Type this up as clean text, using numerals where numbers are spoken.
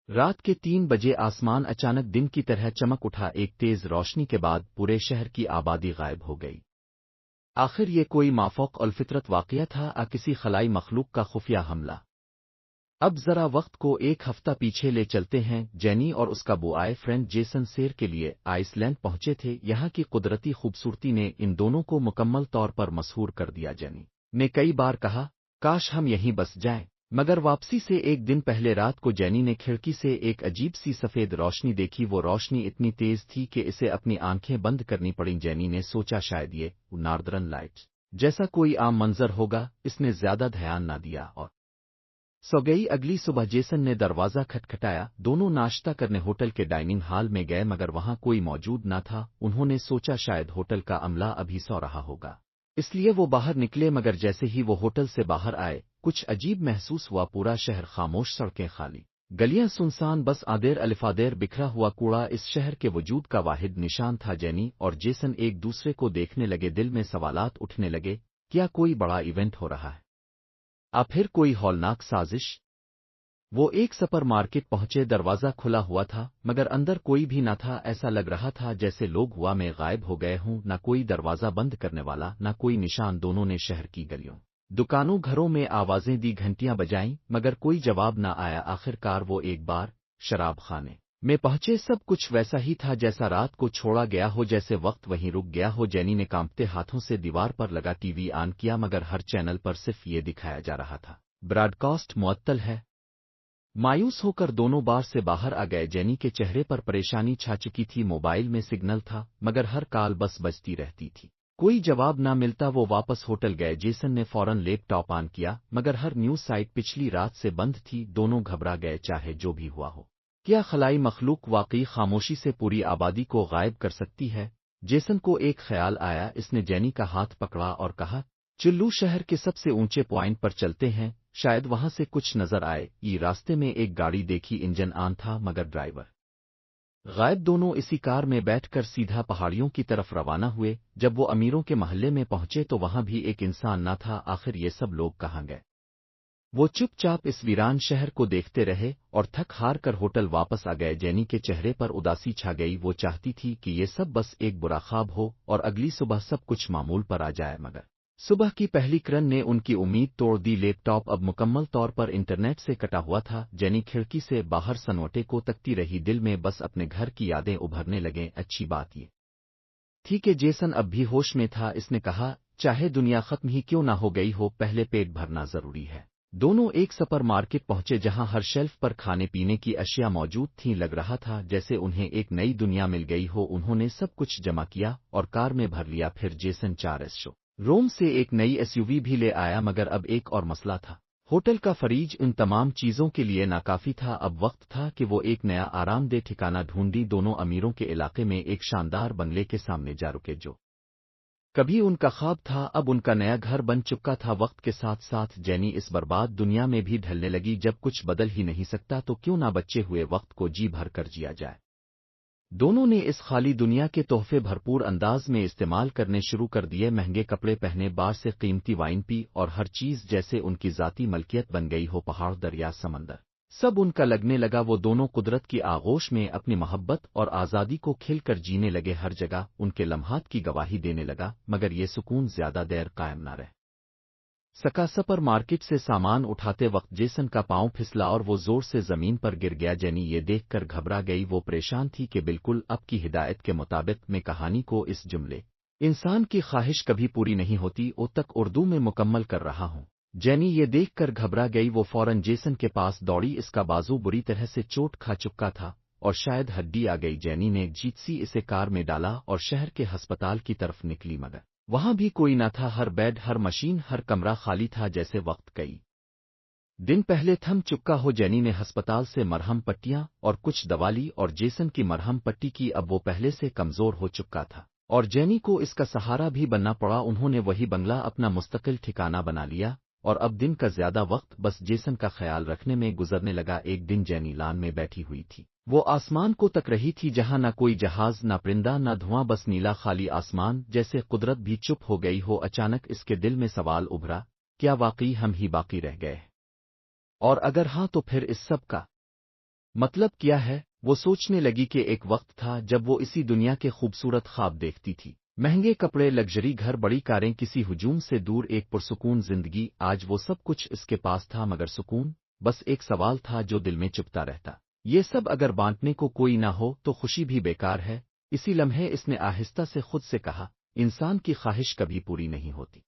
رات کے 3 بجے آسمان اچانک دن کی طرح چمک اٹھا، ایک تیز روشنی کے بعد پورے شہر کی آبادی غائب ہو گئی۔ آخر یہ کوئی مافوق الفطرت واقعہ تھا، کسی خلائی مخلوق کا خفیہ حملہ؟ اب ذرا وقت کو 1 ہفتہ پیچھے لے چلتے ہیں۔ جینی اور اس کا بوائے فرینڈ جیسن سیر کے لیے آئس لینڈ پہنچے تھے۔ یہاں کی قدرتی خوبصورتی نے ان دونوں کو مکمل طور پر مسحور کر دیا۔ جینی نے کئی بار کہا، کاش ہم یہیں بس جائیں، مگر واپسی سے ایک دن پہلے رات کو جینی نے کھڑکی سے ایک عجیب سی سفید روشنی دیکھی۔ وہ روشنی اتنی تیز تھی کہ اسے اپنی آنکھیں بند کرنی پڑیں۔ جینی نے سوچا شاید یہ ناردرن لائٹ جیسا کوئی عام منظر ہوگا۔ اس نے زیادہ دھیان نہ دیا اور سو گئی۔ اگلی صبح جیسن نے دروازہ کھٹکھٹایا۔ دونوں ناشتہ کرنے ہوٹل کے ڈائننگ ہال میں گئے مگر وہاں کوئی موجود نہ تھا۔ انہوں نے سوچا شاید ہوٹل کا عملہ ابھی سو رہا ہوگا، اس لیے وہ باہر نکلے مگر جیسے ہی وہ ہوٹل سے باہر آئے کچھ عجیب محسوس ہوا۔ پورا شہر خاموش، سڑکیں خالی، گلیاں سنسان، بس آدیر الفادیر بکھرا ہوا کوڑا اس شہر کے وجود کا واحد نشان تھا۔ جینی اور جیسن ایک دوسرے کو دیکھنے لگے، دل میں سوالات اٹھنے لگے۔ کیا کوئی بڑا ایونٹ ہو رہا ہے؟ پھر کوئی ہولناک سازش؟ وہ ایک سپر مارکیٹ پہنچے، دروازہ کھلا ہوا تھا مگر اندر کوئی بھی نہ تھا۔ ایسا لگ رہا تھا جیسے لوگ ہوا میں غائب ہو گئے ہوں، نہ کوئی دروازہ بند کرنے والا، نہ کوئی نشان۔ دونوں نے شہر کی گلیوں، دکانوں، گھروں میں آوازیں دی، گھنٹیاں بجائیں مگر کوئی جواب نہ آیا۔ آخر کار وہ ایک بار شراب خانے میں پہنچے۔ سب کچھ ویسا ہی تھا جیسا رات کو چھوڑا گیا ہو، جیسے وقت وہیں رک گیا ہو۔ جینی نے کانپتے ہاتھوں سے دیوار پر لگا ٹی وی آن کیا مگر ہر چینل پر صرف یہ دکھایا جا رہا تھا، براڈ کاسٹ معطل ہے۔ مایوس ہو کر دونوں بار سے باہر آ گئے۔ جینی کے چہرے پر پریشانی چھا چکی تھی۔ موبائل میں سگنل تھا مگر ہر کال بس بجتی رہتی تھی، کوئی جواب نہ ملتا۔ وہ واپس ہوٹل گئے۔ جیسن نے فوراً لیپ ٹاپ آن کیا مگر ہر نیوز سائٹ پچھلی رات سے بند تھی۔ دونوں گھبرا گئے، چاہے جو بھی ہوا ہو، کیا خلائی مخلوق واقعی خاموشی سے پوری آبادی کو غائب کر سکتی ہے؟ جیسن کو ایک خیال آیا۔ اس نے جینی کا ہاتھ پکڑا اور کہا، چلو شہر کے سب سے اونچے پوائنٹ پر چلتے ہیں، شاید وہاں سے کچھ نظر آئے۔ یہ راستے میں ایک گاڑی دیکھی، انجن آن تھا مگر ڈرائیور غائب۔ دونوں اسی کار میں بیٹھ کر سیدھا پہاڑیوں کی طرف روانہ ہوئے۔ جب وہ امیروں کے محلے میں پہنچے تو وہاں بھی ایک انسان نہ تھا۔ آخر یہ سب لوگ کہاں گئے؟ وہ چپ چاپ اس ویران شہر کو دیکھتے رہے اور تھک ہار کر ہوٹل واپس آ گئے۔ جینی کے چہرے پر اداسی چھا گئی۔ وہ چاہتی تھی کہ یہ سب بس ایک برا خواب ہو اور اگلی صبح سب کچھ معمول پر آ جائے مگر صبح کی پہلی کرن نے ان کی امید توڑ دی۔ لیپ ٹاپ اب مکمل طور پر انٹرنیٹ سے کٹا ہوا تھا۔ جینی کھڑکی سے باہر سنوٹے کو تکتی رہی، دل میں بس اپنے گھر کی یادیں ابھرنے لگیں۔ اچھی بات یہ تھی کہ جیسن اب بھی ہوش میں تھا۔ اس نے کہا، چاہے دنیا ختم ہی کیوں نہ ہو گئی ہو، پہلے پیٹ بھرنا ضروری ہے۔ دونوں ایک سپر مارکیٹ پہنچے جہاں ہر شیلف پر کھانے پینے کی اشیاء موجود تھیں۔ لگ رہا تھا جیسے انہیں ایک نئی دنیا مل گئی ہو۔ انہوں نے سب کچھ جمع کیا اور کار میں بھر لیا۔ پھر جیسن 4 شو روم سے ایک نئی ایس یو وی بھی لے آیا مگر اب ایک اور مسئلہ تھا، ہوٹل کا فریج ان تمام چیزوں کے لیے ناکافی تھا۔ اب وقت تھا کہ وہ ایک نیا آرام دہ ٹھکانہ ڈھونڈی۔ دونوں امیروں کے علاقے میں ایک شاندار بنگلے کے سامنے جا رکے، جو کبھی ان کا خواب تھا اب ان کا نیا گھر بن چکا تھا۔ وقت کے ساتھ ساتھ جینی اس برباد دنیا میں بھی ڈھلنے لگی۔ جب کچھ بدل ہی نہیں سکتا تو کیوں نہ بچے ہوئے وقت کو جی بھر کر جیا جائے۔ دونوں نے اس خالی دنیا کے تحفے بھرپور انداز میں استعمال کرنے شروع کر دیے۔ مہنگے کپڑے پہنے، بار سے قیمتی وائن پی اور ہر چیز جیسے ان کی ذاتی ملکیت بن گئی ہو۔ پہاڑ، دریا، سمندر، سب ان کا لگنے لگا۔ وہ دونوں قدرت کی آغوش میں اپنی محبت اور آزادی کو کھل کر جینے لگے۔ ہر جگہ ان کے لمحات کی گواہی دینے لگا مگر یہ سکون زیادہ دیر قائم نہ رہ سکا۔ سپر مارکیٹ سے سامان اٹھاتے وقت جیسن کا پاؤں پھسلا اور وہ زور سے زمین پر گر گیا۔ جینی یہ دیکھ کر گھبرا گئی۔ وہ پریشان تھی کہ بالکل اب کی ہدایت کے مطابق میں کہانی کو اس جملے انسان کی خواہش کبھی پوری نہیں ہوتی او تک اردو میں مکمل کر رہا ہوں۔ جینی یہ دیکھ کر گھبرا گئی۔ وہ فوراً جیسن کے پاس دوڑی۔ اس کا بازو بری طرح سے چوٹ کھا چکا تھا اور شاید ہڈی آ گئی۔ جینی نے جیت سی اسے کار میں ڈالا اور شہر کے ہسپتال کی طرف نکلی مگر وہاں بھی کوئی نہ تھا۔ ہر بیڈ، ہر مشین، ہر کمرہ خالی تھا جیسے وقت کئی دن پہلے تھم چکا ہو۔ جینی نے ہسپتال سے مرہم پٹیاں اور کچھ دوا لی اور جیسن کی مرہم پٹی کی۔ اب وہ پہلے سے کمزور ہو چکا تھا اور جینی کو اس کا سہارا بھی بننا پڑا۔ انہوں نے وہی بنگلہ اپنا مستقل ٹھکانہ بنا لیا اور اب دن کا زیادہ وقت بس جیسن کا خیال رکھنے میں گزرنے لگا۔ ایک دن جینی لان میں بیٹھی ہوئی تھی، وہ آسمان کو تک رہی تھی جہاں نہ کوئی جہاز، نہ پرندہ، نہ دھواں، بس نیلا خالی آسمان، جیسے قدرت بھی چپ ہو گئی ہو۔ اچانک اس کے دل میں سوال ابھرا، کیا واقعی ہم ہی باقی رہ گئے؟ اور اگر ہاں تو پھر اس سب کا مطلب کیا ہے؟ وہ سوچنے لگی کہ ایک وقت تھا جب وہ اسی دنیا کے خوبصورت خواب دیکھتی تھی، مہنگے کپڑے، لگژری گھر، بڑی کاریں، کسی ہجوم سے دور ایک پرسکون زندگی۔ آج وہ سب کچھ اس کے پاس تھا، مگر سکون؟ بس ایک سوال تھا جو دل میں چپتا رہتا، یہ سب اگر بانٹنے کو کوئی نہ ہو تو خوشی بھی بیکار ہے۔ اسی لمحے اس نے آہستہ سے خود سے کہا، انسان کی خواہش کبھی پوری نہیں ہوتی۔